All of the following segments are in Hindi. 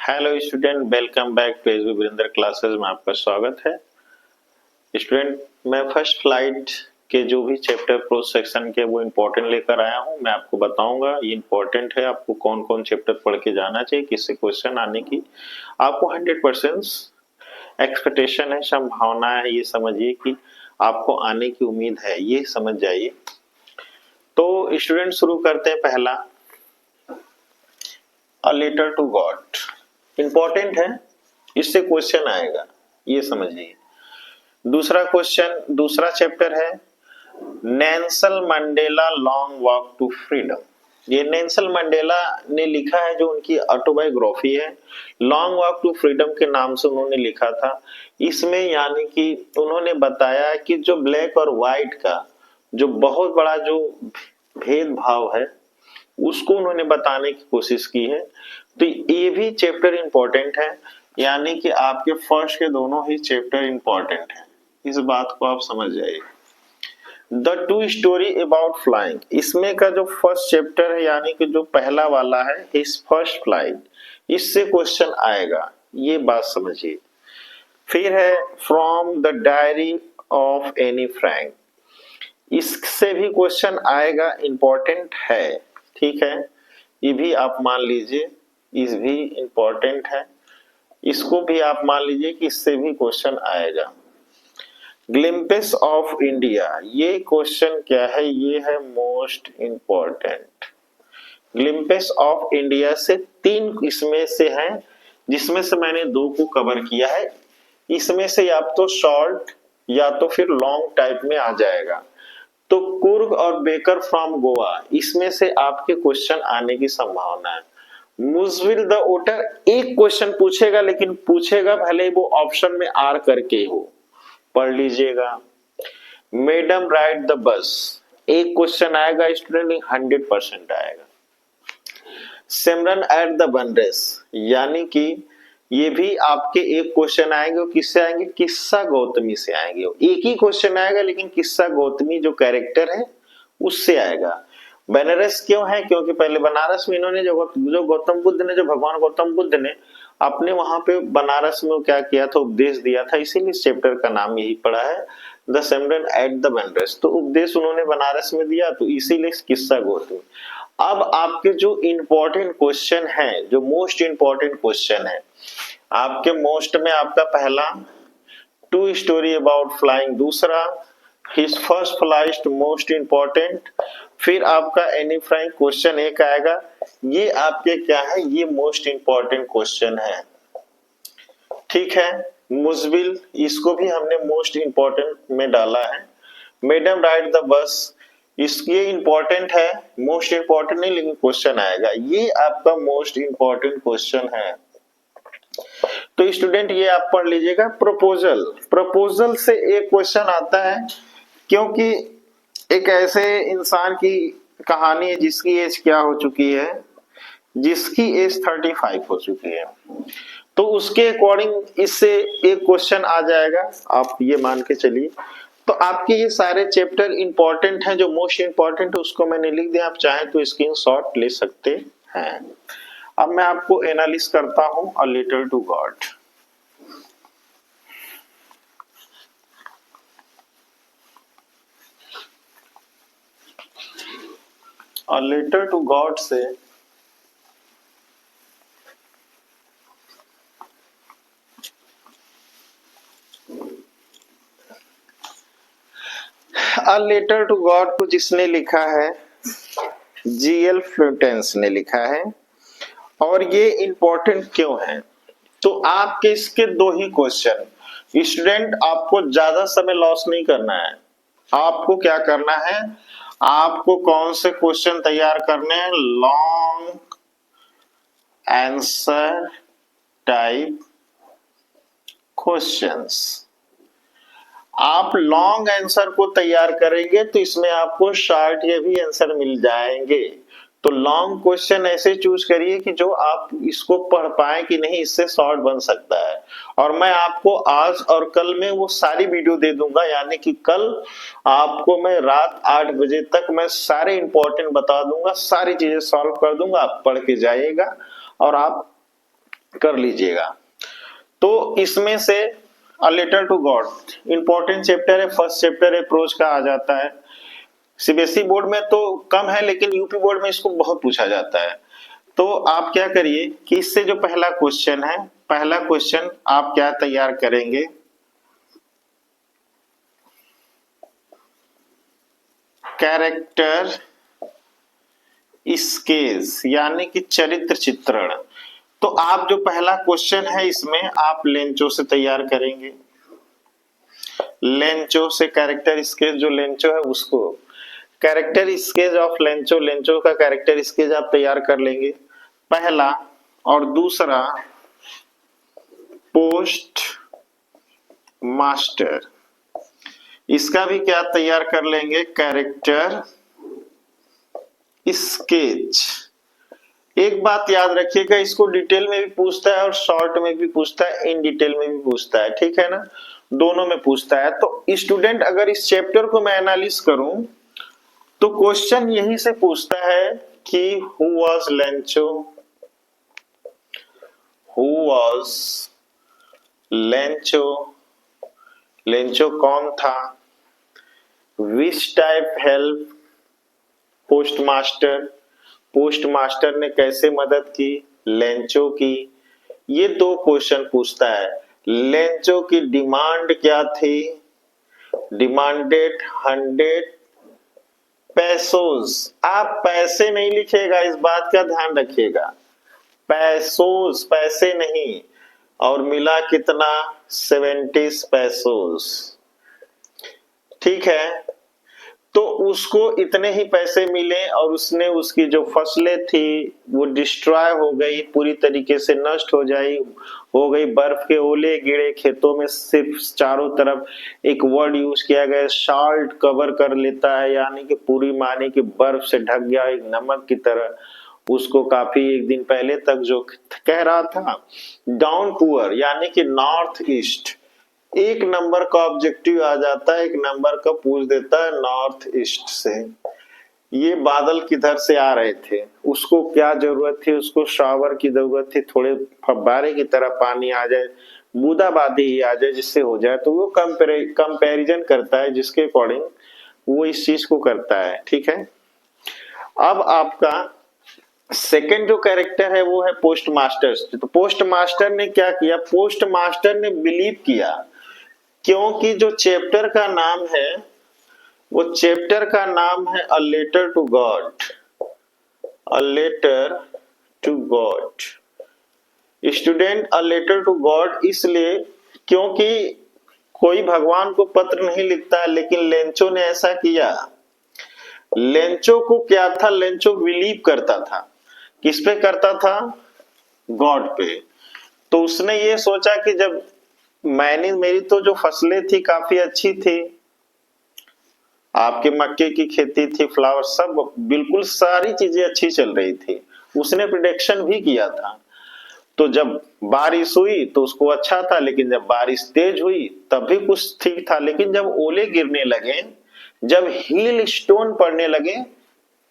Hello student, welcome back to SB Virendra classes में आपका स्वागत है। स्टूडेंट, मैं फर्स्ट फ्लाइट के जो भी चैप्टर प्रो सेक्शन के वो इम्पोर्टेंट लेकर आया हूँ। मैं आपको बताऊंगा ये इम्पोर्टेंट है, आपको कौन कौन चैप्टर पढ़ के जाना चाहिए, किससे क्वेश्चन आने की आपको 100% एक्सपेक्टेशन है, संभावना है। ये समझिए कि आपको आने की उम्मीद है, ये समझ जाइए। तो स्टूडेंट शुरू करते हैं। पहला, a letter to God important है, इससे क्वेश्चन आएगा, ये समझिए। दूसरा क्वेश्चन, दूसरा चैप्टर है Nelson Mandela long walk to freedom. ये नेल्सन मंडेला ने लिखा है, जो उनकी ऑटोबायोग्राफी है, लॉन्ग वॉक टू फ्रीडम के नाम से उन्होंने लिखा था। इसमें यानी कि उन्होंने बताया कि जो ब्लैक और व्हाइट का जो बहुत बड़ा जो भेदभाव है उसको उन्होंने बताने की कोशिश की है। तो ये भी चैप्टर इंपॉर्टेंट है, यानी कि आपके फर्स्ट के दोनों ही चैप्टर इंपॉर्टेंट है, इस बात को आप समझ जाइए। The two story about flying, इसमें का जो फर्स्ट चैप्टर है यानी कि जो पहला वाला है हिज फर्स्ट फ्लाइट, इससे क्वेश्चन आएगा, ये बात समझिए। फिर है from the diary of Anne Frank, इससे भी क्वेश्चन आएगा, इंपॉर्टेंट है। ठीक है, ये भी आप मान लीजिए, इस भी इंपॉर्टेंट है, इसको भी आप मान लीजिए कि इससे भी क्वेश्चन आएगा। ग्लिम्पिस ऑफ इंडिया, ये क्वेश्चन क्या है, ये है मोस्ट इंपॉर्टेंट। ग्लिम्पिस ऑफ इंडिया से तीन इसमें से हैं, जिसमें से मैंने दो को कवर किया है। इसमें से या तो शॉर्ट या तो फिर लॉन्ग टाइप में आ जाएगा। तो कुर्ग और बेकर फ्रॉम गोवा, इसमें से आपके क्वेश्चन आने की संभावना है। मुजविल द ओटर एक क्वेश्चन पूछेगा, लेकिन पूछेगा भले वो ऑप्शन में आर करके हो, पढ़ लीजिएगा। मैडम राइड द बस, एक क्वेश्चन आएगा स्टूडेंट, 100% आएगा। सिमरन एट द बनरेस, यानी कि ये भी आपके एक क्वेश्चन आएंगे, किससे आएंगे, किस्सा गौतमी से आएंगे। एक ही क्वेश्चन आएगा, लेकिन किस्सा गौतमी जो कैरेक्टर है उससे आएगा। बनारस क्यों है, क्योंकि पहले बनारस में इन्होंने जो गौतम बुद्ध ने, जो भगवान गौतम बुद्ध ने अपने वहां पे बनारस में क्या किया था, उपदेश दिया था, इसीलिए इस चैप्टर का नाम यही पड़ा है, the Simran at the Banaras. तो उपदेश उन्होंने बनारस में दिया, तो इसीलिए किस्सा गौतमी। अब आपके जो इंपॉर्टेंट क्वेश्चन है, जो मोस्ट इंपॉर्टेंट क्वेश्चन है आपके मोस्ट में, आपका पहला टू स्टोरी अबाउट फ्लाइंग, दूसरा his first flight most important, फिर आपका एनी फ्राइंग क्वेश्चन एक आएगा। ये आपके क्या है, ये मोस्ट इंपॉर्टेंट क्वेश्चन है। ठीक है, मुजबिल, इसको भी हमने मोस्ट इंपॉर्टेंट में डाला है। मैडम राइड द बस, इसके इंपॉर्टेंट है, मोस्ट इंपॉर्टेंट नहीं, लेकिन क्वेश्चन आएगा, ये आपका मोस्ट इंपॉर्टेंट क्वेश्चन है। तो स्टूडेंट ये आप पढ़ लीजिएगा। प्रपोजल, प्रपोजल से एक क्वेश्चन आता है, क्योंकि एक ऐसे इंसान की कहानी है जिसकी एज क्या हो चुकी है, जिसकी एज 35 हो चुकी है, तो उसके अकॉर्डिंग इससे एक क्वेश्चन आ जाएगा, आप ये मान के चलिए। तो आपके ये सारे चैप्टर इंपॉर्टेंट हैं, जो मोस्ट इंपॉर्टेंट है उसको मैंने लिख दिया, आप चाहें तो स्क्रीनशॉट ले सकते हैं। अब मैं आपको एनालिस करता हूं a letter to God. A letter to God से अ लेटर टू गॉड को जिसने लिखा है, जीएल फ्लूटेंस ने लिखा है। और ये इंपॉर्टेंट क्यों है, तो आपके इसके दो ही क्वेश्चन। स्टूडेंट, आपको ज्यादा समय लॉस नहीं करना है, आपको क्या करना है, आपको कौन से क्वेश्चन तैयार करने हैं, लॉन्ग आंसर टाइप क्वेश्चंस। आप लॉन्ग आंसर को तैयार करेंगे तो इसमें आपको शॉर्ट ये भी आंसर मिल जाएंगे। तो लॉन्ग क्वेश्चन ऐसे चूज करिए कि जो आप इसको पढ़ पाए कि नहीं, इससे शॉर्ट बन सकता है। और मैं आपको आज और कल में वो सारी वीडियो दे दूंगा, यानी कि कल आपको मैं रात 8 बजे तक मैं सारे इंपॉर्टेंट बता दूंगा, सारी चीजें सॉल्व कर दूंगा, आप पढ़ के जाइएगा और आप कर लीजिएगा। तो इसमें से a letter to God important chapter है, फर्स्ट चैप्टर अप्रोच का आ जाता है। सीबीएसई बोर्ड में तो कम है, लेकिन यूपी बोर्ड में इसको बहुत पूछा जाता है। तो आप क्या करिए कि इससे जो पहला क्वेश्चन है, पहला क्वेश्चन आप क्या तैयार करेंगे, कैरेक्टर स्केच यानी कि चरित्र चित्रण। तो आप जो पहला क्वेश्चन है इसमें आप लेंचो से तैयार करेंगे। लेंचो से कैरेक्टर स्केच, जो लेंचो है उसको character sketch of Lencho, Lencho का कैरेक्टर स्केच आप तैयार कर लेंगे पहला। और दूसरा पोस्ट मास्टर, इसका भी क्या तैयार कर लेंगे, कैरेक्टर स्केच। एक बात याद रखिएगा, इसको डिटेल में भी पूछता है और शॉर्ट में भी पूछता है, इन डिटेल में भी पूछता है, ठीक है ना, दोनों में पूछता है। तो स्टूडेंट अगर इस चैप्टर को मैं एनालिस करूं तो क्वेश्चन यही से पूछता है कि who was Lencho, who was Lencho, Lencho कौन था, which type help post master, post master ने कैसे मदद की लेंचो की। ये दो क्वेश्चन पूछता है। लेंचो की डिमांड क्या थी, डिमांडेड 100 पैसोस। आप पैसे नहीं लिखिएगा, इस बात का ध्यान रखिएगा, पैसोस पैसे नहीं। और मिला कितना, 70 पैसोस, ठीक है। तो उसको इतने ही पैसे मिले और उसने उसकी जो फसलें थी वो डिस्ट्रॉय हो गई, पूरी तरीके से नष्ट हो गई। बर्फ के ओले गिरे खेतों में, सिर्फ चारों तरफ एक वर्ड यूज किया गया, साल्ट कवर कर लेता है, यानी कि पूरी माने कि बर्फ से ढक गया एक नमक की तरह। उसको काफी एक दिन पहले तक जो कह रहा था डाउन पुअर यानी कि नॉर्थ ईस्ट, एक नंबर का ऑब्जेक्टिव आ जाता है, एक नंबर का पूछ देता है नॉर्थ ईस्ट से। ये बादल किधर से आ रहे थे, उसको क्या जरूरत थी, उसको शावर की जरूरत थी, थोड़े फव्वारे की तरह पानी आ जाए, बूंदाबांदी ही आ जाए जिससे हो जाए। तो वो कंपैरिजन करता है, जिसके अकॉर्डिंग वो इस चीज को करता है, ठीक है। अब आपका सेकंड जो कैरेक्टर है वो है पोस्ट मास्टर। तो पोस्ट मास्टर ने क्या किया, पोस्ट मास्टर ने बिलीव किया, क्योंकि जो चैप्टर का नाम है वो चैप्टर का नाम है a letter to God, a letter to God. Student a letter to God इसलिए क्योंकि कोई भगवान को पत्र नहीं लिखता है, लेकिन लेंचो ने ऐसा किया। लेंचो को क्या था, लेंचो बिलीव करता था, किस पे करता था, गॉड पे। तो उसने ये सोचा कि जब मेरी तो जो फसलें थी काफी अच्छी थी, आपके मक्के की खेती थी, फ्लावर सब बिल्कुल सारी चीजें अच्छी चल रही थी, उसने प्रिडिक्शन भी किया था। तो जब बारिश हुई तो उसको अच्छा था, लेकिन जब बारिश तेज हुई तब भी कुछ ठीक था, लेकिन जब ओले गिरने लगे, जब हील स्टोन पड़ने लगे,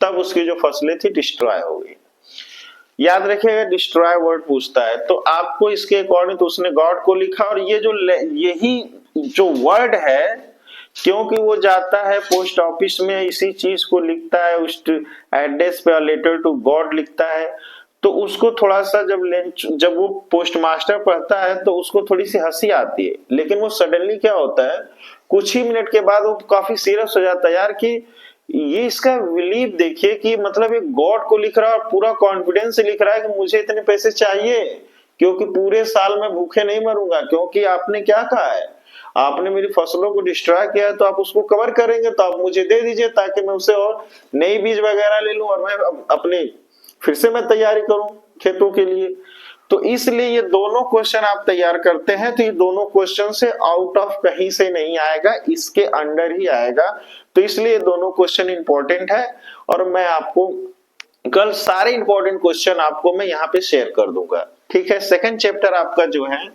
तब उसकी जो फसलें थी डिस्ट्रॉय हो गई। याद रखिएगा डिस्ट्रॉय वर्ड पूछता है, तो आपको इसके अकॉर्डिंग तो उसने गॉड को लिखा। और ये जो यही जो वर्ड है, क्योंकि वो जाता है पोस्ट ऑफिस में इसी चीज को लिखता है, उस एड्रेस पे लेटर टू गॉड लिखता है, तो उसको थोड़ा सा जब वो पोस्ट मास्टर पढ़ता है तो उसको थोड़ी सी हंसी आती है, लेकिन वो सडनली क्या होता है, कुछ ही मिनट के बाद वो काफी सीरियस हो जाता है, यार कि ये इसका बिलीव देखिए कि मतलब एक गॉड को लिख रहा है और पूरा कॉन्फिडेंस से लिख रहा है कि मुझे इतने पैसे चाहिए, क्योंकि पूरे साल में भूखे नहीं मरूंगा, क्योंकि आपने क्या कहा है, आपने मेरी फसलों को डिस्ट्रॉय किया है, तो आप उसको कवर करेंगे, तो आप मुझे दे दीजिए ताकि मैं उसे और नई बीज वगैरह ले लूं और मैं अपने फिर से मैं तैयारी करूं खेतों के लिए। तो इसलिए ये दोनों क्वेश्चन आप तैयार करते हैं, तो ये दोनों क्वेश्चन से आउट ऑफ कहीं से नहीं आएगा, इसके अंडर ही आएगा। तो इसलिए दोनों क्वेश्चन इंपॉर्टेंट है, और मैं आपको कल सारे इंपॉर्टेंट क्वेश्चन आपको मैं यहाँ पे शेयर कर दूंगा, ठीक है। सेकंड चैप्टर आपका जो है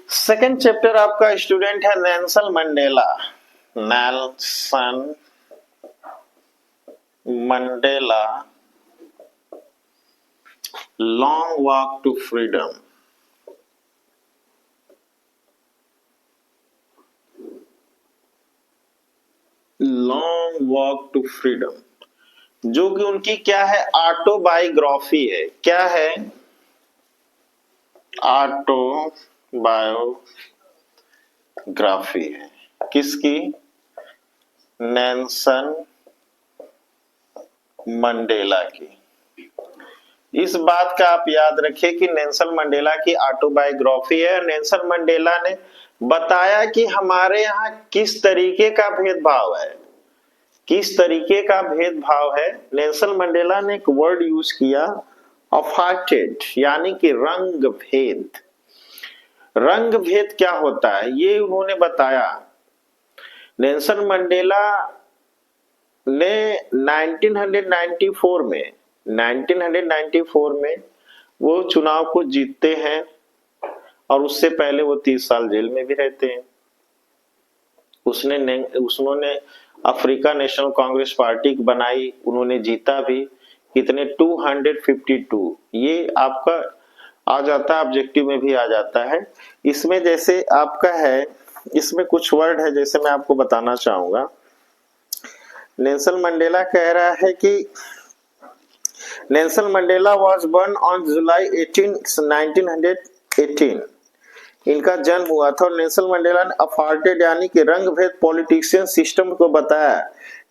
सेकंड चैप्टर आपका स्टूडेंट है Nelson Mandela. Nelson Mandela long walk to freedom. Long walk to freedom जो कि उनकी क्या है, ऑटोबायोग्राफी है। क्या है? ऑटोबायोग्राफी है। किसकी? नेल्सन मंडेला की। इस बात का आप याद रखिए कि नेल्सन मंडेला की ऑटोबायोग्राफी है। नेल्सन मंडेला ने बताया कि हमारे यहाँ किस तरीके का भेदभाव है, किस तरीके का भेदभाव है। नेल्सन मंडेला ने एक वर्ड यूज किया, अपार्थाइड, यानी कि रंग भेद। रंग भेद क्या होता है ये उन्होंने बताया। नेल्सन मंडेला ने 1994 में वो चुनाव को जीतते हैं और उससे पहले वो 30 साल जेल में भी रहते हैं। उन्होंने अफ्रीका नेशनल कांग्रेस पार्टी बनाई, उन्होंने जीता भी। कितने? 252। ये आपका आ जाता है, ऑब्जेक्टिव में भी आ जाता है। इसमें जैसे आपका है, इसमें कुछ वर्ड है जैसे मैं आपको बताना चाहूंगा। नेल्सन मंडेला कह रहा है कि Nelson Mandela was burn on July 18, 1918। इनका जन्म हुआ था। और नेल्सन मंडेला ने अपार्थाइड यानी कि रंग भेद पॉलिटिशियन सिस्टम को बताया।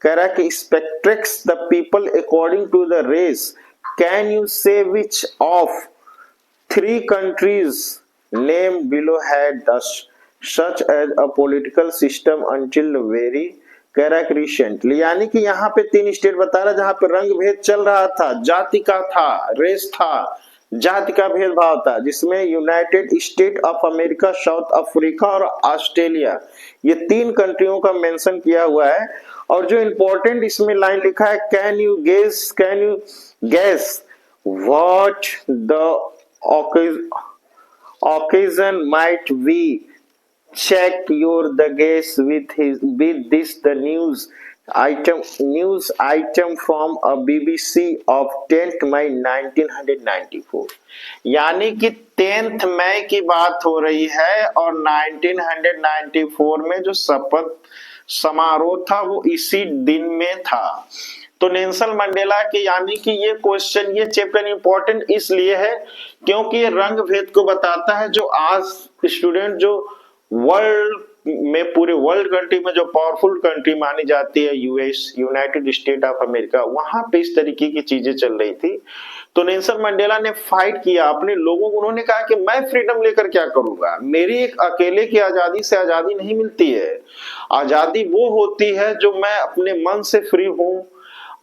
कह रहा है कि स्पेक्ट्रेक्स the people according to the race. Can you say which of 3 countries name below had such as a political system until very कह रहा है रिसेंटली, यानी कि यहाँ पे 3 स्टेट बता रहा है जहां पे रंग भेद चल रहा था, जाति का था, रेस था, जाति का भेदभाव था, जिसमें United state of America, south Africa और ऑस्ट्रेलिया, ये 3 कंट्रियों का मेंशन किया हुआ है। और जो इंपॉर्टेंट इसमें लाइन लिखा है, can you guess what the occasion might be? Check your the guess with this the news item from a BBC of 10th May 1994। यानी कि 10th मई की बात हो रही है और 1994 में जो शपथ समारोह था वो इसी दिन में था। तो नेल्सन मंडेला के यानी कि ये क्वेश्चन, ये चैप्टर इंपॉर्टेंट इसलिए है क्योंकि ये रंग भेद को बताता है। जो आज स्टूडेंट जो वर्ल्ड में, पूरे वर्ल्ड कंट्री में जो पावरफुल कंट्री मानी जाती है US, United state of America, वहां पे इस तरीके की चीजें चल रही थी। तो नेल्सन मंडेला ने फाइट किया अपने लोगों को। उन्होंने कहा कि मैं फ्रीडम लेकर क्या करूंगा, मेरी एक अकेले की आजादी से आजादी नहीं मिलती है। आजादी वो होती है जो मैं अपने मन से फ्री हूं,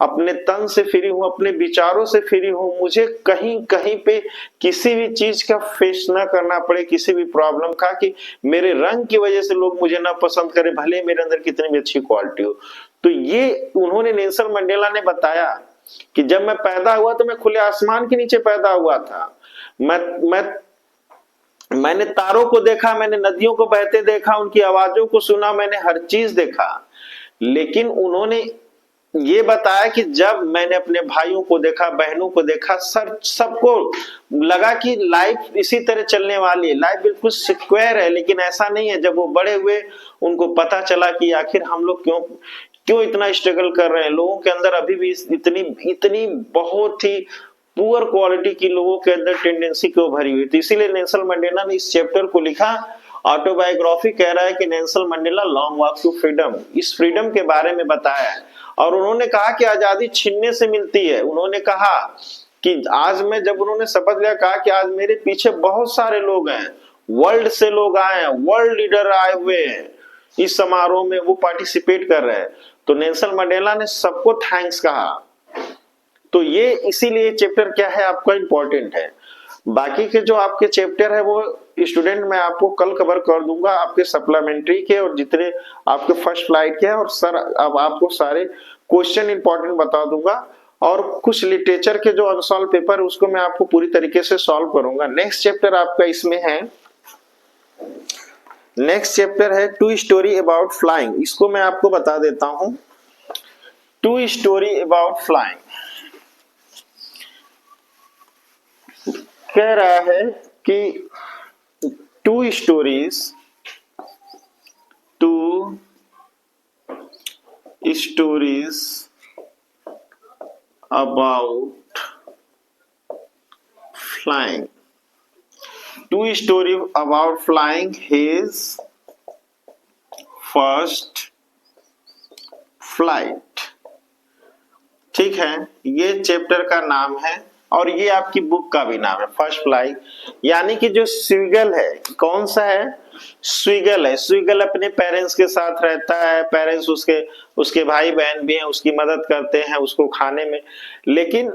अपने तन से फ्री हूं, अपने विचारों से फ्री हूं। मुझे कहीं कहीं पे किसी भी चीज का फेस ना करना पड़े, किसी भी प्रॉब्लम का, कि मेरे रंग की वजह से लोग मुझे ना पसंद करें, भले मेरे अंदर कितनी भी अच्छी क्वालिटी हो। तो ये उन्होंने, नेल्सन मंडेला ने बताया कि जब मैं पैदा हुआ तो मैं खुले आसमान के नीचे पैदा हुआ था। मैंने तारों को देखा, मैंने नदियों को बहते देखा, उनकी आवाजों को सुना, मैंने हर चीज देखा। लेकिन उन्होंने ये बताया कि जब मैंने अपने भाइयों को देखा, बहनों को देखा, सबको लगा कि लाइफ इसी तरह चलने वाली है, लाइफ बिल्कुल सिक्योर है। लेकिन ऐसा नहीं है। जब वो बड़े हुए उनको पता चला कि आखिर हम लोग क्यों इतना स्ट्रगल कर रहे हैं। लोगों के अंदर अभी भी इतनी बहुत ही पुअर क्वालिटी की लोगों के अंदर टेंडेंसी क्यों भरी हुई थी। इसीलिए नेल्सन मंडेला ने इस चैप्टर को लिखा। ऑटोबायोग्राफी कह रहा है कि Nelson Mandela long walk to freedom, इस फ्रीडम के बारे में बताया। और उन्होंने कहा कि आजादी छीनने से मिलती है। उन्होंने कहा कि आज मैं, जब उन्होंने शपथ लिया, कहा कि आज मेरे पीछे बहुत सारे लोग हैं, वर्ल्ड से लोग आए हैं, वर्ल्ड लीडर आए हुए हैं इस समारोह में, वो पार्टिसिपेट कर रहे हैं। तो नेल्सन मंडेला ने सबको थैंक्स कहा। तो ये इसीलिए चैप्टर क्या है आपका इंपॉर्टेंट है। बाकी के जो आपके चैप्टर है वो स्टूडेंट मैं आपको कल कवर कर दूंगा, आपके सप्लीमेंट्री के और जितने आपके फर्स्ट फ्लाइट के हैं। और सर अब आपको सारे क्वेश्चन इंपॉर्टेंट बता दूंगा और कुछ लिटरेचर के जो अनसॉल्व पेपर उसको मैं आपको पूरी तरीके से सॉल्व करूंगा। नेक्स्ट चैप्टर आपका इसमें है नेक्स्ट चैप्टर है टू स्टोरी अबाउट फ्लाइंग। इसको मैं आपको बता देता हूं। टू स्टोरी अबाउट फ्लाइंग कह रहा है कि two stories about flying. Two story about flying his first flight. ठीक है, ये चैप्टर का नाम है और ये आपकी बुक का भी नाम है, फर्स्ट फ्लाइट। यानी कि जो स्वीगल है, कौन सा है? स्वीगल है। स्वीगल अपने पेरेंट्स के साथ रहता है, पेरेंट्स उसके भाई बहन भी हैं, उसकी मदद करते हैं उसको खाने में, लेकिन